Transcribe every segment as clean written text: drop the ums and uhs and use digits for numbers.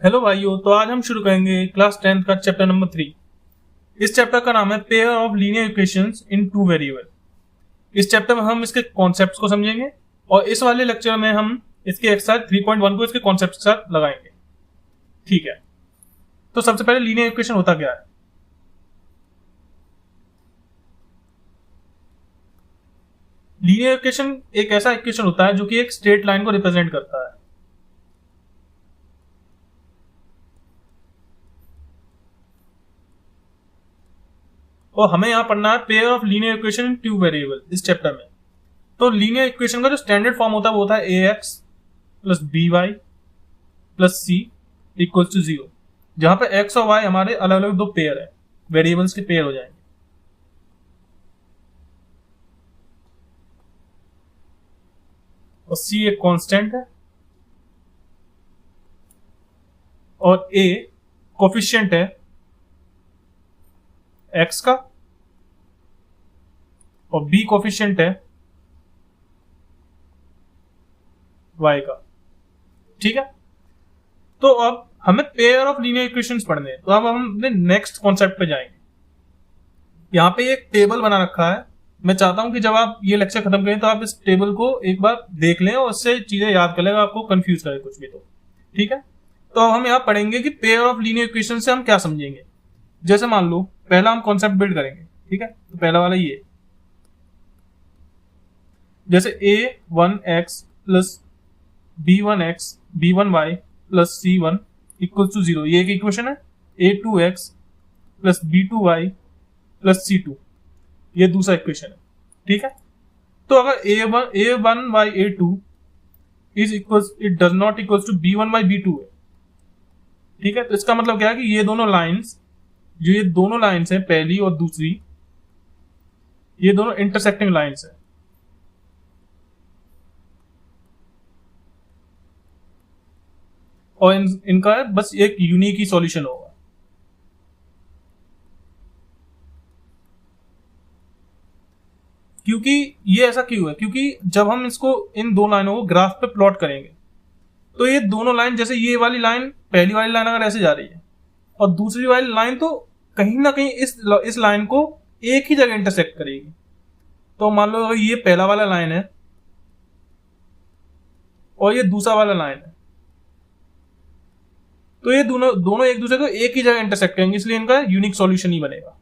Hello भाइयों, तो आज हम शुरू करेंगे क्लास 10th का चैप्टर नंबर 3। इस चैप्टर का नाम है pair of linear equations in two variable. इस चैप्टर में हम इसके कॉन्सेप्ट्स को समझेंगे और इस वाले लेक्चर में हम इसके एक्सरसाइज 3.1 को इसके कॉन्सेप्ट के साथ लगाएंगे। ठीक है, तो सबसे पहले लीनियर इक्वेशन होता क्या है। लीनियर इक्वेशन एक ऐसा इक्वेशन होता है जो कि एक स्ट्रेट लाइन को रिप्रेजेंट करता है। और हमें यहां पढ़ना है pair of linear equation in two variable इस चैप्टर में। तो लीनियर इक्वेशन का जो स्टैंडर्ड फॉर्म होता है वो होता है A X plus B Y plus C equal to 0, जहां पे एक्स और वाई हमारे अलग अलग दो पेयर है, वेरिएबल्स के पेयर हो जाएंगे। और सी एक कांस्टेंट है और ए कोफिशिएंट है एक्स का और बी कोफिशिएंट है वाई का। ठीक है, तो अब हमें पेयर ऑफ लीनियर इक्वेशंस पढ़ने हैं, तो अब हम अपने नेक्स्ट कॉन्सेप्ट पे जाएंगे। यहां पे एक टेबल बना रखा है। मैं चाहता हूं कि जब आप ये लेक्चर खत्म करें तो आप इस टेबल को एक बार देख लें और उससे चीजें याद कर लें, आपको कंफ्यूज करे कुछ भी तो। ठीक है, तो अब हम यहां पढ़ेंगे कि पेयर ऑफ लीनियर इक्वेशन से हम क्या समझेंगे। जैसे मान लो पहला हम कॉन्सेप्ट बिल्ड करेंगे। ठीक है, तो पहला वाला ये, जैसे a1x plus b1x b1y plus c1 equal to 0, ये एक इक्वेशन है। a2x plus b2y plus c2, ये दूसरा इक्वेशन है। ठीक है, तो अगर a1 by a2 is equal, it does not equal to b1 by b2 है। ठीक है, तो इसका मतलब क्या है कि ये दोनों लाइंस, जो ये दोनों लाइंस हैं पहली और दूसरी, ये दोनों इंटरसेक्टिंग लाइंस हैं। और इनका बस एक यूनिक ही सॉल्यूशन होगा। क्योंकि ये ऐसा क्यों है, क्योंकि जब हम इसको इन दो लाइनों को ग्राफ पे प्लॉट करेंगे तो ये दोनों लाइन, जैसे ये वाली लाइन, पहली वाली लाइन अगर ऐसे जा रही है और दूसरी वाली लाइन तो कहीं ना कहीं इस लाइन को एक ही जगह इंटरसेक्ट करेगी। तो मान लो अगर ये पहला वाला लाइन है और ये दूसरा वाला लाइन है, तो ये दोनों एक दूसरे को एक ही जगह इंटरसेक्ट करेंगे, इसलिए इनका यूनिक सॉल्यूशन ही बनेगा।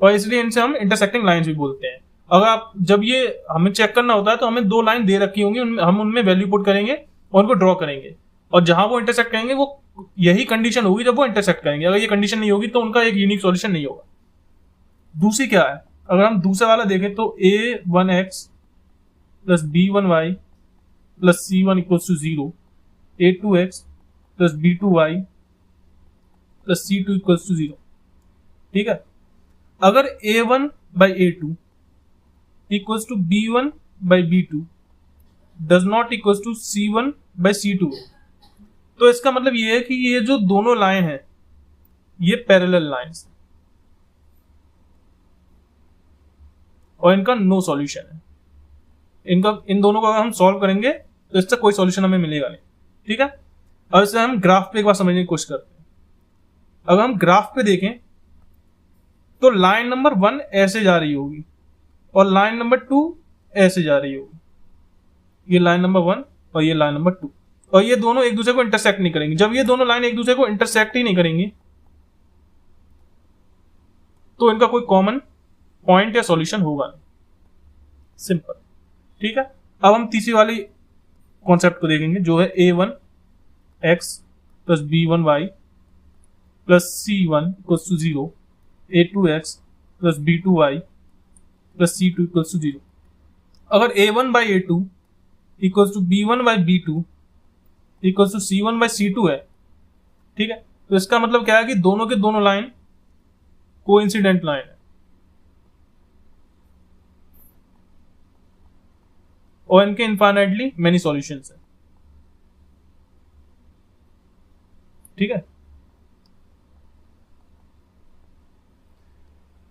और इसलिए इनसे हम इंटरसेक्टिंग लाइंस भी बोलते हैं। अगर आप, जब ये हमें चेक करना होता है तो हमें दो लाइन दे रखी होंगी, हम उनमें वैल्यू पुट करेंगे और उनको ड्रॉ करेंगे, और जहां वो इंटरसेक्ट करेंगे वो यही कंडीशन होगी जब वो इंटरसेक्ट करेंगे। अगर ये कंडीशन नहीं होगी तो उनका एक यूनिक सॉल्यूशन नहीं होगा। दूसरी क्या है, अगर हम दूसरा वाला देखें तो a1x plus b1y plus c1 equal to 0, a2x plus b2y plus c2 equal to 0। ठीक है, अगर a1 by a2 equals to b1 by b2 does not equals to c1 by c2, तो इसका मतलब ये है कि ये जो दोनों लाइन है ये पैरेलल लाइंस और इनका नो सॉल्यूशन है। इन दोनों को अगर हम सॉल्व करेंगे तो इससे कोई सॉल्यूशन हमें मिलेगा नहीं। ठीक है, अब इसे हम ग्राफ पे एक बार समझने की कोशिश करते हैं। अगर हम ग्राफ पे देखें तो लाइन नंबर 1 ऐसे जा रही होगी और लाइन नंबर 2 ऐसे जा रही होगी। ये लाइन नंबर 1 और ये लाइन नंबर 2, और ये दोनों एक दूसरे को इंटरसेक्ट नहीं करेंगी। जब ये दोनों लाइन एक दूसरे को इंटरसेक्ट ही नहीं करेंगी तो इनका कोई कॉमन पॉइंट या सॉल्यूशन होगा नहीं। सिंपल। ठीक है, अब हम तीसरी वाली कॉन्सेप्ट को देखेंगे, जो है a1x plus b1y plus c1 equal to 0, a2x plus b2y plus c2 equal to 0। अगर a1 by a2 equal to b1 by b2 equal to c1 by c2 है, ठीक है, तो इसका मतलब क्या है कि दोनों के दोनों लाइन कोइंसिडेंट लाइन है और इनके इनफाइनाइटली मेनी सॉल्यूशंस है। ठीक है,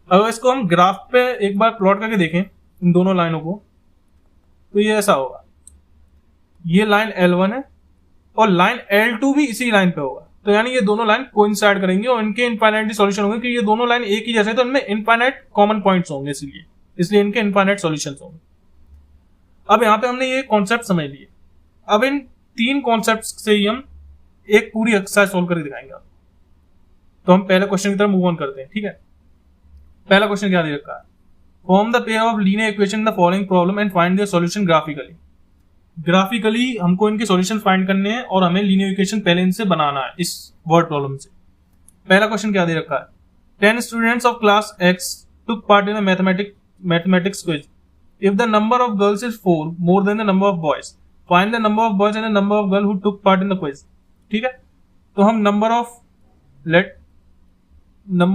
अगर इसको हम ग्राफ पे एक बार प्लॉट करके देखें इन दोनों लाइनों को, तो ये ऐसा होगा। ये लाइन L1 है और लाइन L2 भी इसी लाइन पे होगा, तो यानी ये दोनों लाइन कोइंसाइड करेंगे और इनके इनफाइनाइटली सॉल्यूशन होंगे, क्योंकि ये दोनों लाइन एक ही जैसे हैं, तो इनमें इनफाइनाइट कॉमन पॉइंट्स होंगे, इसलिए इनके इनफाइनाइट सॉल्यूशंस होंगे। अब यहाँ पे हमने ये कॉन्सेप्ट समझ लिए। अब इन 3 कॉन्सेप्ट से ही हम एक पूरी एक्सरसाइज सॉल्व करके दिखाएंगे। तो हम पहले क्वेश्चन की तरफ मूव ऑन करते हैं, ठीक है। पहला क्वेश्चन क्या दे रखा है, form the pair of linear equation in the following problem and find their solution graphically. Graphically हमको इनके सॉल्यूशन फाइंड करने हैं और हमें लीनियर इक्वेशन पहले इनसे बनाना है इस वर्ड प्रॉब्लम से। पहला क्वेश्चन क्या दे रखा है, 10 students of class X took part in a mathematics quiz. If the number of girls is 4 more than the number of boys, find the number of boys and the number of girls who took part in the quiz. ठीक है, तो हम number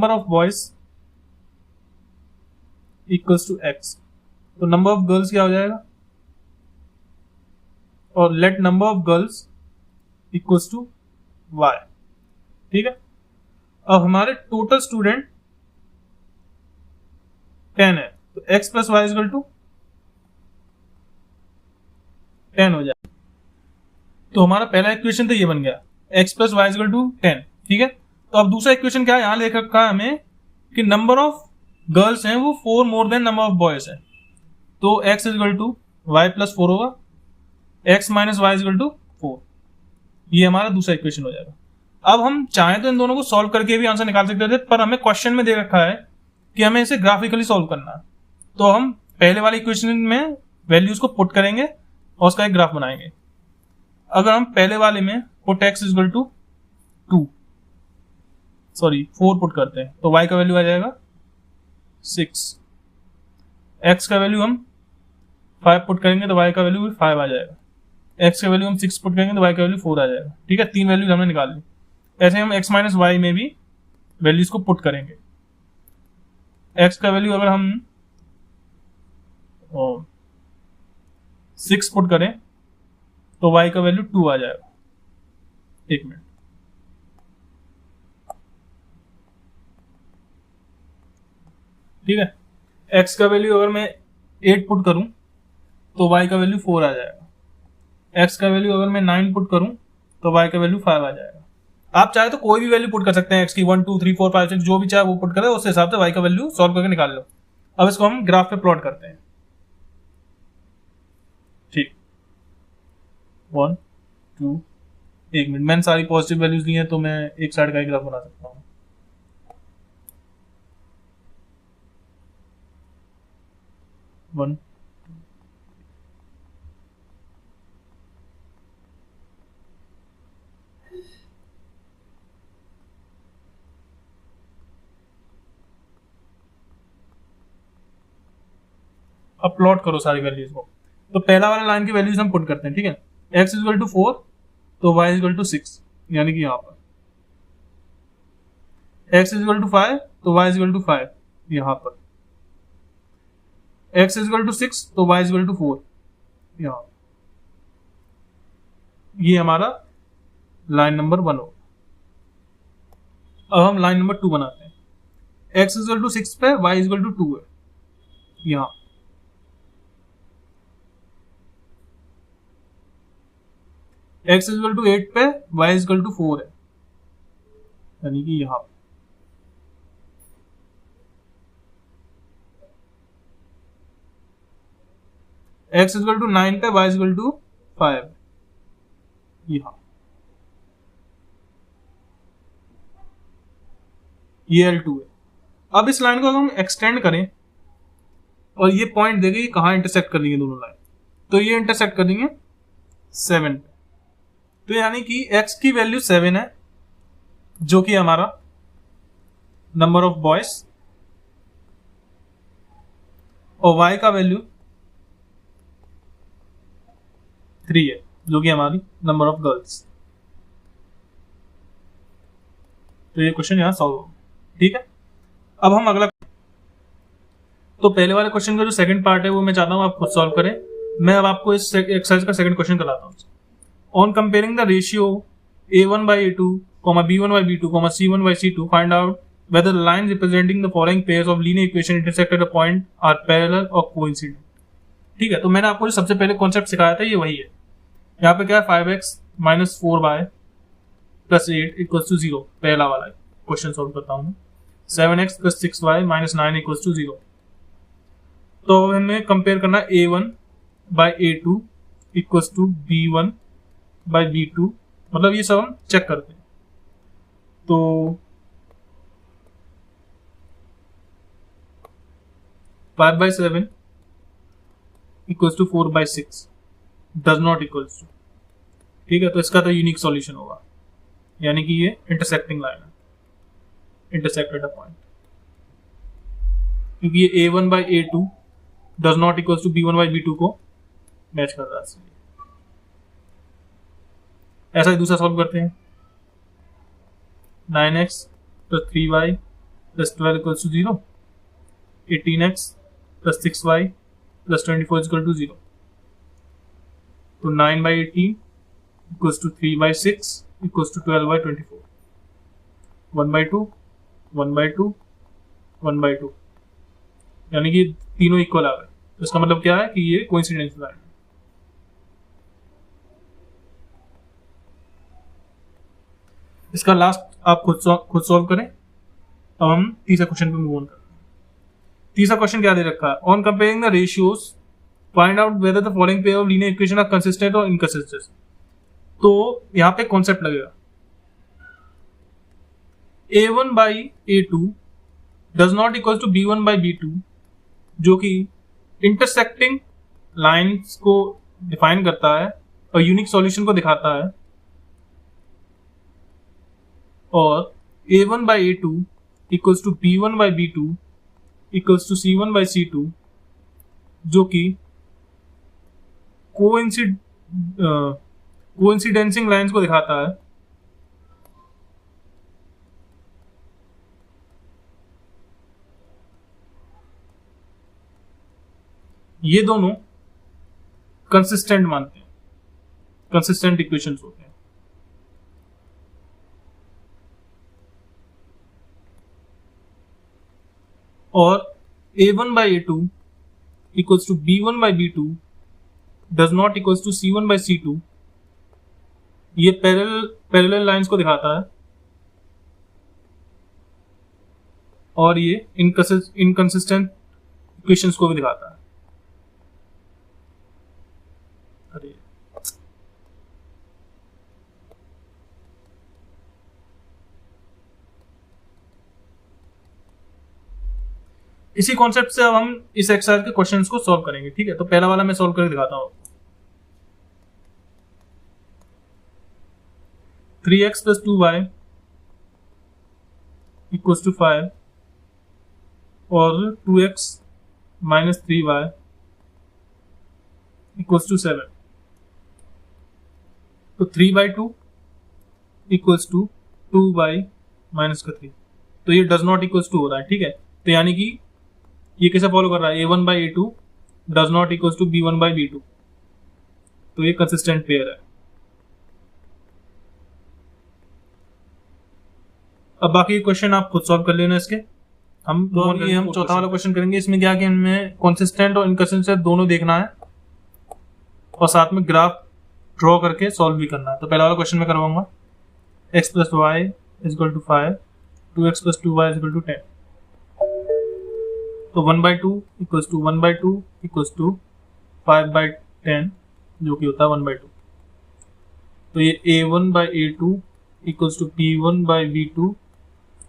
of boys equals to X, तो number of girls क्या हो जाएगा, और let number of girls equals to Y। ठीक है, अब हमारे टोटल स्टूडेंट 10 है, तो x plus Y equal to 10 हो जाए। तो हमारा पहला इक्वेशन तो ये बन गया, x plus Y equal to 10। ठीक है, तो अब दूसरा इक्वेशन क्या है, यहां लिख रखा है हमें कि नंबर ऑफ गर्ल्स हैं वो 4 more than number of boys है, तो x equal to y plus 4 होगा, x minus y equal to 4। ये हमारा दूसरा इक्वेशन हो जाएगा। अब हम चाहें तो इन दोनों को सॉल्व करके भी आंसर निकाल सकते थे, पर हमें क्वेश्चन में दे रखा है कि हमें इसे ग्राफिकली सॉल्व करना है, तो हम पहले वाले इक्वेशन में वैल्यूज को पुट करेंगे और उसका एक ग्राफ बनाएंगे। अगर हम पहले वाले में put x equal to 4 put करते हैं, तो y का वैल्यू आ जाएगा 6, x का वैल्यू हम 5 पुट करेंगे तो y का वैल्यू भी 5 आ जाएगा, x का वैल्यू हम 6 पुट करेंगे तो y का वैल्यू 4 आ जाएगा। ठीक है, 3 वैल्यूज हमने निकाल ली। ऐसे हम x माइनस वाई में भी वैल्यूज को पुट करेंगे। x का वैल्यू अगर हम 6 पुट करें तो y का वैल्यू 2 आ जाएगा। एक मिनट, ठीक है, x का वैल्यू अगर मैं 8 पुट करूं तो y का वैल्यू 4 आ जाएगा। x का वैल्यू अगर मैं 9 पुट करूं तो y का वैल्यू 5 आ जाएगा। आप चाहे तो कोई भी वैल्यू पुट कर सकते हैं x की, 1 2 3 4 5 6 जो भी चाहे वो पुट करें, उस हिसाब से y का वैल्यू सॉल्व करके निकाल लो। अब इसको हम ग्राफ पे प्लॉट करते हैं। ठीक, 1 2, एक मिनट, मैंने सारी पॉजिटिव वैल्यूज ली हैं तो मैं एक साइड का ही ग्राफ बना सकता हूँ। वन अब प्लॉट करो सारी वैल्यूज को। तो पहला वाला लाइन की वैल्यूज हम पुट करते हैं। ठीक है, x इक्वल टू 4 तो y इक्वल टू 6, यानी कि यहां पर x इक्वल टू 5 तो y इक्वल टू 5, यहां पर x इक्वल टू 6 तो y इक्वल टू 4, यहां। ये हमारा लाइन नंबर 1 हो। अब हम लाइन नंबर 2 बनाते हैं। x इक्वल टू 6 पे y इक्वल टू 2 है, यहां। x इक्वल टू 8 पे y इक्वल टू 4 है, यानी कि यहां। x इक्वल टू 9 पे y इक्वल टू 5, यहां। ये L2 है। अब इस लाइन को अगर हम एक्सटेंड करें और ये पॉइंट देंगे कहां इंटरसेक्ट कर देंगे दोनों लाइन, तो ये इंटरसेक्ट कर देंगे 7 पे। तो यानी कि x की वैल्यू 7 है, जो कि हमारा नंबर ऑफ बॉयज, और y का वैल्यू 3 है, जो कि हमारी नंबर ऑफ गर्ल्स। तो ये क्वेश्चन यहां सॉल्व हो। ठीक है, अब हम अगला, तो पहले वाले क्वेश्चन का जो सेकंड पार्ट है वो मैं चाहता हूं आप खुद सॉल्व करें। मैं अब आपको इस एक्सरसाइज का सेकंड क्वेश्चन कराता हूं। On comparing the ratio a1 by a2, b1 by b2, c1 by c2, find out whether the lines representing the following pairs of linear equation intersect at a point are parallel or coincident। ठीक है, तो मैंने आपको जो सबसे पहले concept सिखाया था ये वही है। यहाँ पे क्या है 5x minus 4y plus 8 equals to 0, पहला वाला क्वेश्चन सॉल्व करता हूँ। 7x plus 6y minus 9 equals to 0। तो हमें कंपेयर करना a1 by a2 equals to b1 by b2, मतलब ये सब हम चेक करते हैं। तो 5/7 equals to 4/6 does not equals to, ठीक है। तो इसका तो यूनिक सॉल्यूशन होगा, यानी कि ये इंटरसेक्टिंग लाइन है, इंटरसेक्टेड अ पॉइंट, क्योंकि ये a1/a2 does not equals to b1/b2 को मैच कर रहा है। इसलिए ऐसा ही दूसरा सॉल्व करते हैं। 9x plus 3y plus 12 equals to 0, 18x plus 6y plus 24 equal to 0। तो 9/18 इक्वल्स टू 3/6 इक्वल्स टू 12/24, 1/2 1/2 1/2, यानी कि तीनों इक्वल आ गए। तो इसका मतलब क्या है कि ये कोइंसिडेंस लाइन है। इसका लास्ट आप खुद सॉल्व करें। अब हम तीसरे क्वेश्चन पे मूव ऑन करते हैं। तीसरा क्वेश्चन क्या दे रखा है, on comparing the ratios find out whether the following pair of linear equation are consistent और इनकंसिस्टेंट। तो यहां पे कॉन्सेप्ट लगेगा, a1/a2 does not equal to b1/b2, जो कि इंटरसेक्टिंग लाइंस को डिफाइन करता है और यूनिक सॉल्यूशन को दिखाता है, और a1/a2 equals to b1/b2 equals to c1/c2, जो कि कोइंसिडेंसिंग लाइंस को दिखाता है। ये दोनों कंसिस्टेंट मानते हैं, कंसिस्टेंट इक्वेशंस होते हैं। और a1/a2 equals to b1/b2 does not equals to c1/c2, ये पैरेलल लाइंस को दिखाता है, और ये इनकंसिस्टेंट इक्वेशंस को भी दिखाता है। अरे इसी कॉन्सेप्ट से अब हम इस एक्सरसाइज के क्वेश्चंस को सॉल्व करेंगे, ठीक है। तो पहला वाला मैं सॉल्व करके दिखाता हूं। 3x plus 2y equals to 5 और 2x minus 3y equals to 7। तो 3/2 इक्वल्स टू 2y माइनस का 3। तो ये डज नॉट इक्वल्स टू हो रहा है, ठीक है। तो यानी कि ये कैसे फॉलो कर रहा है, a1/a2 does not equals to b1/b2, तो ये कंसिस्टेंट पेयर है। अब बाकी क्वेश्चन आप खुद सॉल्व कर लेना इसके। हम चौथा वाला क्वेश्चन करेंगे। इसमें क्या कि हमें कंसिस्टेंट और इनकंसिस्टेंट दोनों देखना है और साथ में ग्राफ ड्रॉ करके सॉल्व भी करना है। तो पहला वाला क्वेश्चन में करवाऊंगा, x plus y is equal to 5, 2x plus 2y is equal to 10। तो 1/2 इक्वल्स टू 1/2 इक्वल्स टू 5/10, जो कि होता है 1/2। तो ये a1/a2 equals to b1/b2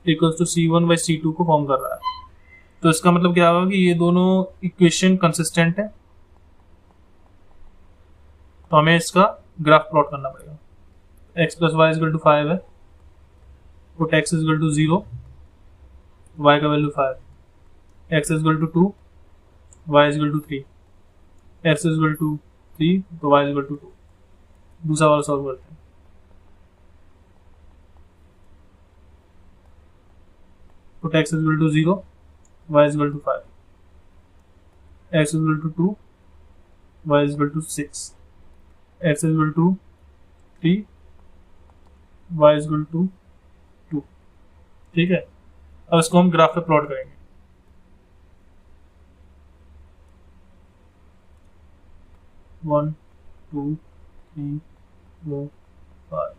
equals to c1/c2 को फॉर्म कर रहा है। तो इसका मतलब क्या होगा कि ये दोनों इक्वेशन कंसिस्टेंट है, तो हमें इसका ग्राफ प्लॉट करना पड़ेगा। x plus Y equal to 5 है, put x equal to 0, y का value 5, x equal to 2, y equal to 3, x equal to 3, तो y इक्वल टू 2। दूसरा वाला सॉल्व करते हैं। Put x equal to 0, y equal to 5, x equal to 2, y equal to 6, x equal to 3, y equal to 2, ठीक है। अब इसको हम ग्राफ पे प्लॉट करेंगे। वन, 2, 3 4 5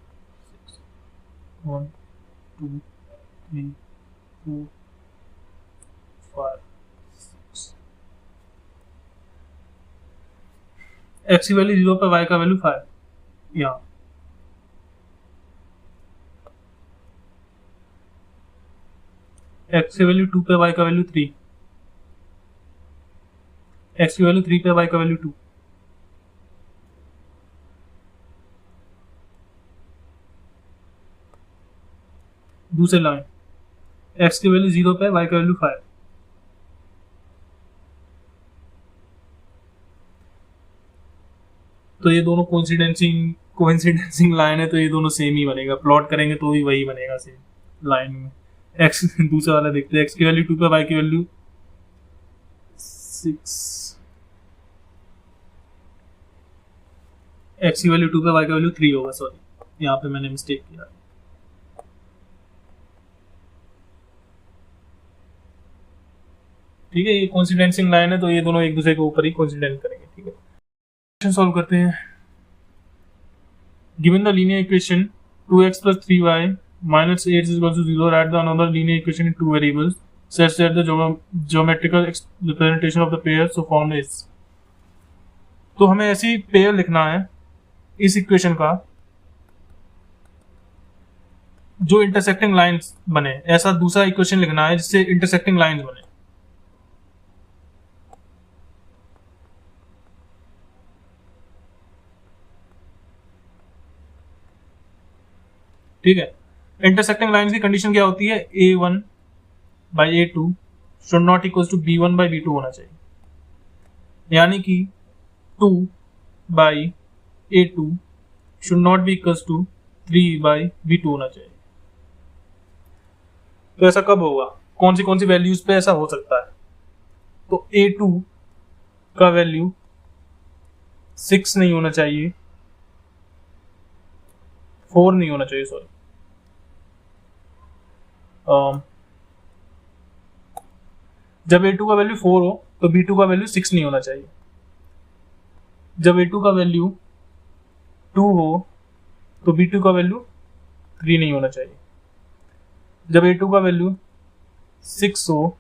6 1 2 3 4 5 6 x की वैल्यू 0 पे y का वैल्यू 5 यहाँ x की वैल्यू 2 पे y का वैल्यू 3 x की वैल्यू 3 पे y का वैल्यू 2 दूसरे लाइन x की वैल्यू 0 पे y का वैल्यू 5 तो ये दोनों कोइंसिडेंसिंग लाइन है, तो ये दोनों सेम ही बनेगा, प्लॉट करेंगे तो भी वही बनेगा सेम लाइन में। x दूसरा वाला देखते हैं, x की वैल्यू 2 पे y की वैल्यू 6, x की वैल्यू 2 पे y का वैल्यू 3 होगा, सॉरी यहाँ पे मैंने मिस्टेक किया। ठीक है, ये कोइंसिडेंसिंग लाइन है तो ये दोनों एक दूसरे के ऊपर ही कोइंसिडेंट करेंगे। ठीक है, क्वेश्चन सॉल्व करते हैं। Given the linear equation 2x plus 3y minus 8 is equal to 0, write the another linear equation in two variables such that the geometrical representation of the pair so formed is। तो हमें ऐसी pair लिखना है इस equation का जो intersecting lines बने, ऐसा दूसरा इक्वेशन लिखना है जिससे इंटरसेक्टिंग लाइंस बने। ठीक है, इंटरसेक्टिंग लाइंस की कंडीशन क्या होती है, a1 by a2 should not equal to b1 by b2 होना चाहिए, यानी कि 2 by a2 should not be equal to 3 by b2 होना चाहिए। तो ऐसा कब होगा, कौन सी वैल्यूज पे ऐसा हो सकता है? तो a2 का वैल्यू 6 नहीं होना चाहिए, 4 नहीं होना चाहिए, सॉरी। जब a2 का वैल्यू 4 हो तो b2 का वैल्यू 6 नहीं होना चाहिए। जब a2 का वैल्यू 2 हो तो b2 का वैल्यू 3 नहीं होना चाहिए। जब a2 का वैल्यू 6 हो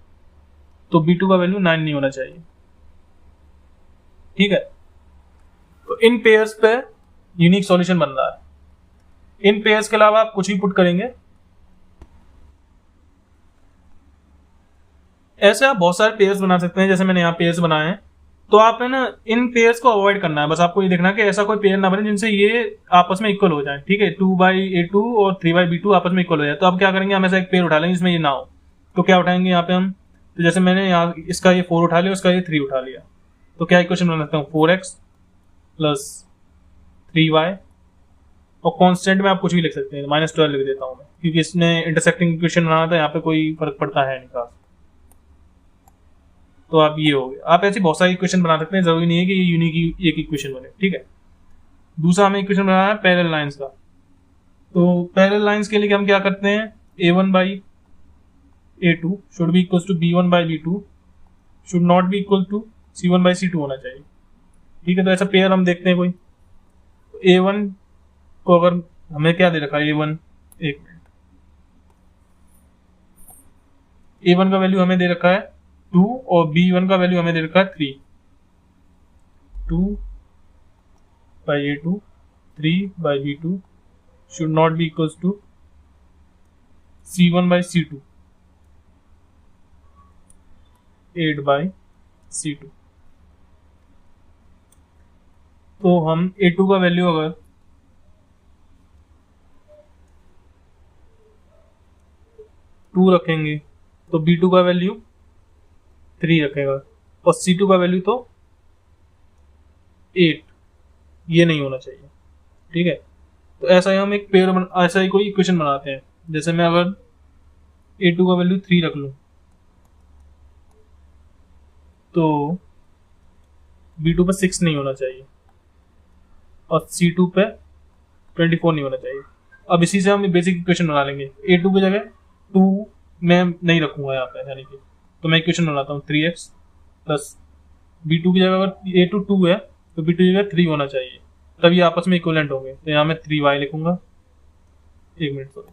तो b2 का वैल्यू 9 नहीं होना चाहिए। ठीक है, तो इन पेयर्स पे यूनिक सॉल्यूशन बन रहा है। इन पेयर्स के अलावा आप कुछ भी पुट करेंगे, ऐसे आप बहुत सारे पेयर्स बना सकते हैं, जैसे मैंने यहाँ पेयर्स बनाए हैं। तो आप है ना इन पेयर्स को अवॉइड करना है, बस आपको ये देखना है कि ऐसा कोई पेयर ना बने जिनसे ये आपस में इक्वल हो जाए। ठीक है, 2 by a2 और 3 by b2 आपस में इक्वल हो जाए। तो अब क्या करेंगे, हम ऐसा एक पेयर उठा लेंगे जिसमें ये ना हो। तो क्या उठाएंगे यहाँ पे हम, तो जैसे मैंने यहाँ इसका ये 4 उठा लिया, उसका ये 3 उठा लिया, तो क्या इक्वेशन बना सकता हूँ, 4x प्लस 3y, और कॉन्स्टेंट में आप कुछ भी लिख सकते हैं, -12 लिख देता हूँ मैं, क्योंकि इसमें इंटरसेक्टिंग इक्वेशन बनाना था, यहाँ पे कोई फर्क पड़ता है नहीं खास। तो आप ये हो गया, आप ऐसी बहुत सारी इक्वेशन बना सकते हैं, जरूरी नहीं है कि ये यूनिक एक इक्वेशन बने। ठीक है, दूसरा हमें इक्वेशन बनाना है पैरेलल लाइंस का। तो पैरेलल लाइंस के लिए हम क्या करते हैं, a1 by a2 should be equal to b1 by b2 should not be equal to c1 by c2 होना चाहिए। ठीक है, तो ऐसा पेयर हम देखते हैं कोई, a1 को अगर हमें क्या दे रखा है, a1 एक मिनट, a1 का वैल्यू हमें दे रखा है 2 और b1 का वैल्यू हमें दे रखा है 3, 2 by a2 3 by b2 should not be equal to c1 by c2 8 by c2। तो हम a2 का वैल्यू अगर 2 रखेंगे तो b2 का वैल्यू 3 रखेगा, और c2 का वैल्यू तो 8, ये नहीं होना चाहिए। ठीक है, तो ऐसा ही हम एक पेयर ऐसा ही कोई इक्वेशन बनाते हैं, जैसे मैं अगर a2 का वैल्यू 3 रख लूं तो b2 पे 6 नहीं होना चाहिए, और c2 पे 24 नहीं होना चाहिए। अब इसी से हम बेसिक इक्वेशन बना लेंगे, a2 की जगह 2 मैं नहीं रखूंगा यहाँ पे, यानी कि तो मैं इक्वेशन बनाता हूँ 3x प्लस b2 की जगह अगर a2 2 है तो b2 की जगह 3 होना चाहिए, तब ये आपस में इक्विवेलेंट होंगे। तो यहाँ मैं 3y लिखूंगा, 1 minute sorry,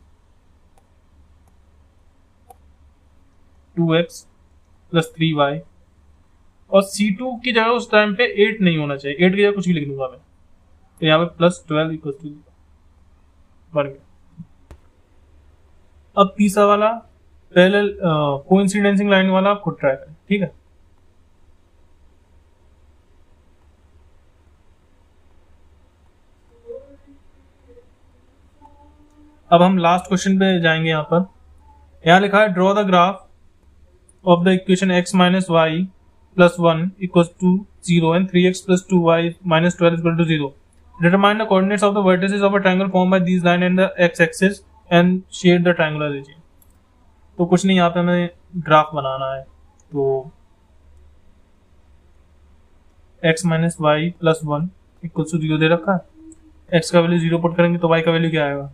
2x plus 3y, और C2 की जगह उस टाइम पे 8 नहीं होना चाहिए, 8 की जगह कुछ भी लिख दूंगा मैं। तो यहाँ पे प्लस 12 इक्वल टू बन गया। अब तीसरा वाला पहले कोइंसिडेंसिंग लाइन वाला आप खुद ट्राई करें, ठीक है। अब हम लास्ट क्वेश्चन पे जाएंगे। यहाँ पर यहाँ लिखा है draw the graph of the equation x minus y plus 1 equals to 0 and 3x plus 2y minus 12 equal to 0। Determine the coordinates of the vertices of a triangle form by these line and the x axis and shade the triangular region. तो कुछ नहीं, यहाँ पे हमें graph बनाना है। तो x minus y plus 1 equals to 0 दे रखा है, x का वैल्यू 0 पुट करेंगे तो y का वैल्यू क्या आएगा,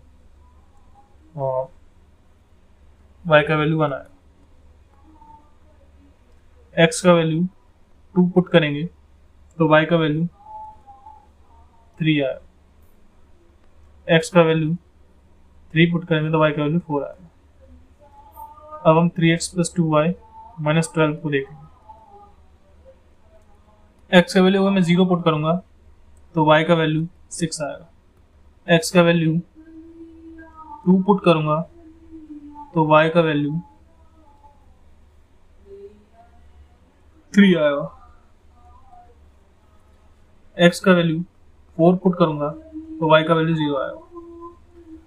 और y का वैल्यू 1 आएगा। x का वैल्यू 2 पुट करेंगे तो y का वैल्यू 3 आएगा, x का वैल्यू 3 पुट करेंगे तो y का वैल्यू 4 आएगा। अब हम 3x प्लस 2y माइनस 12 को देखेंगे। x का वैल्यू मैं 0 पुट करूंगा तो y का वैल्यू 6 आएगा, x का वैल्यू 2 पुट करूंगा तो y का वैल्यू 3 आएगा, x का वैल्यू 4 पुट करूंगा तो y का वैल्यू 0 आएगा।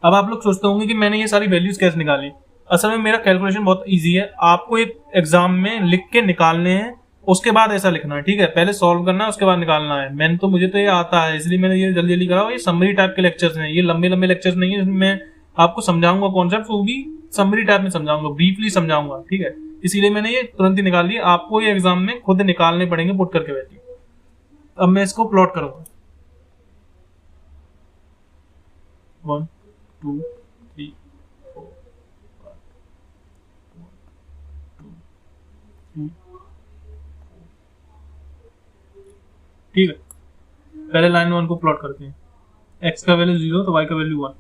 अब आप लोग सोचते होंगे कि मैंने ये सारी वैल्यूज कैसे निकाली। असल में मेरा कैलकुलेशन बहुत इजी है, आपको एक एग्जाम में लिख के निकालने हैं, उसके बाद ऐसा लिखना है, ठीक है। पहले सॉल्व करना है, उसके बाद निकालना है। मुझे तो ये आता है, इसलिए मैंने ये जल्दी जल्दी करा। ये समरी टाइप के लेक्चर्स हैं, ये लंबे लंबे लेक्चर्स नहीं है, जिसमें मैं आपको समझाऊंगा कॉन्सेप्ट, वो भी समरी टाइप में समझाऊंगा, ब्रीफली समझाऊंगा, ठीक है। इसीलिए मैंने ये तुरंत ही निकाल लिया। आपको ये एग्जाम में खुद निकालने पड़ेंगे पुट करके वैल्यू। अब मैं इसको प्लॉट करूंगा, 1 2 3 4 5 2 3 ठीक है। पहले लाइन 1 को प्लॉट करते हैं। x का वैल्यू 0 तो y का वैल्यू 1,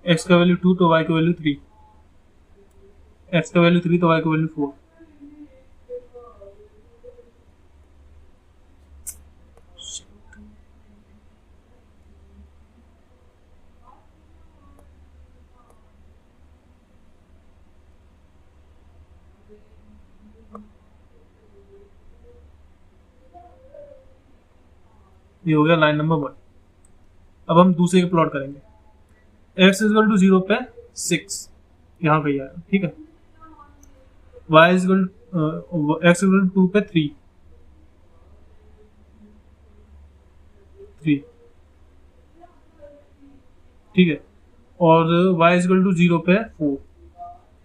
x का वैल्यू 2 तो y का वैल्यू 3, x का वैल्यू 3 तो y का वैल्यू 4। ये हो गया लाइन नंबर 1। अब हम दूसरे के प्लॉट करेंगे। x इक्वल टू 0 पे 6 यहाँ पे आएगा, ठीक है। y equal x equal to 2 पे 3 ठीक है, और y इक्वल टू 0 पे 4,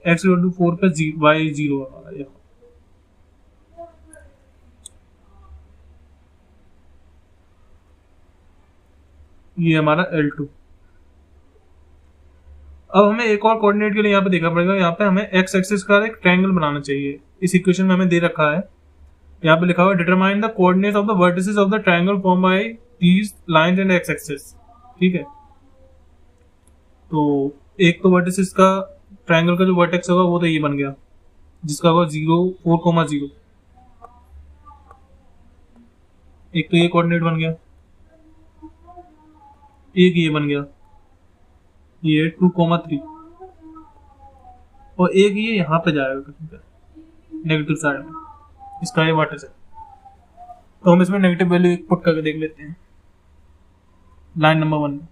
x इक्वल टू 4 पे y 0 आएगा। ये हमारा L2। अब हमें एक और कोऑर्डिनेट के लिए यहाँ पे देखना पड़ेगा। यहाँ पे हमें x एक्सिस का एक ट्रायंगल बनाना चाहिए। इस इक्वेशन में हमें दे रखा है, यहाँ पे लिखा हुआ है determine the coordinates of the vertices of the triangle form by these lines and x axis, ठीक है। तो एक तो वर्टिसेस का ट्रायंगल का जो वर्टेक्स होगा वो तो ये बन गया, जिसका होगा 0 4,0। एक तो ये कोऑर्डिनेट बन गया, एक ये बन गया, ये 2,3, और एक ये यहाँ पे जाएगा नेगेटिव साइड में, इसका ये वर्टेक्स है। तो हम इसमें नेगेटिव वैल्यू पुट करके देख लेते हैं। लाइन नंबर 1 में,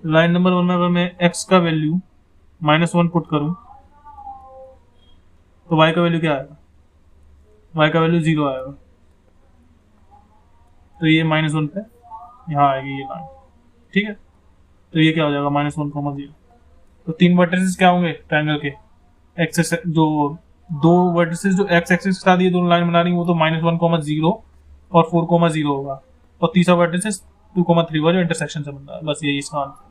लाइन नंबर 1 में अगर मैं x का वैल्यू -1 पुट करूं तो y का वैल्यू क्या आएगा, y का वैल्यू 0 आएगा। तो ये -1 पे यहाँ आएगी ये लाइन, ठीक है। तो ये क्या हो जाएगा -1,0। तो 3 वर्टिसेस क्या होंगे ट्रायंगल के, एक्सेस जो 2 वर्टिसेस जो x एक्सिस के साथ ये दोनों लाइन बना रही है वो तो -1,0 और 4,0 होगा, और तीसरा वर्टिसेस 2,3 होगा जो इंटरसेक्शन से बन रहा है। बस यही इसका आंसर।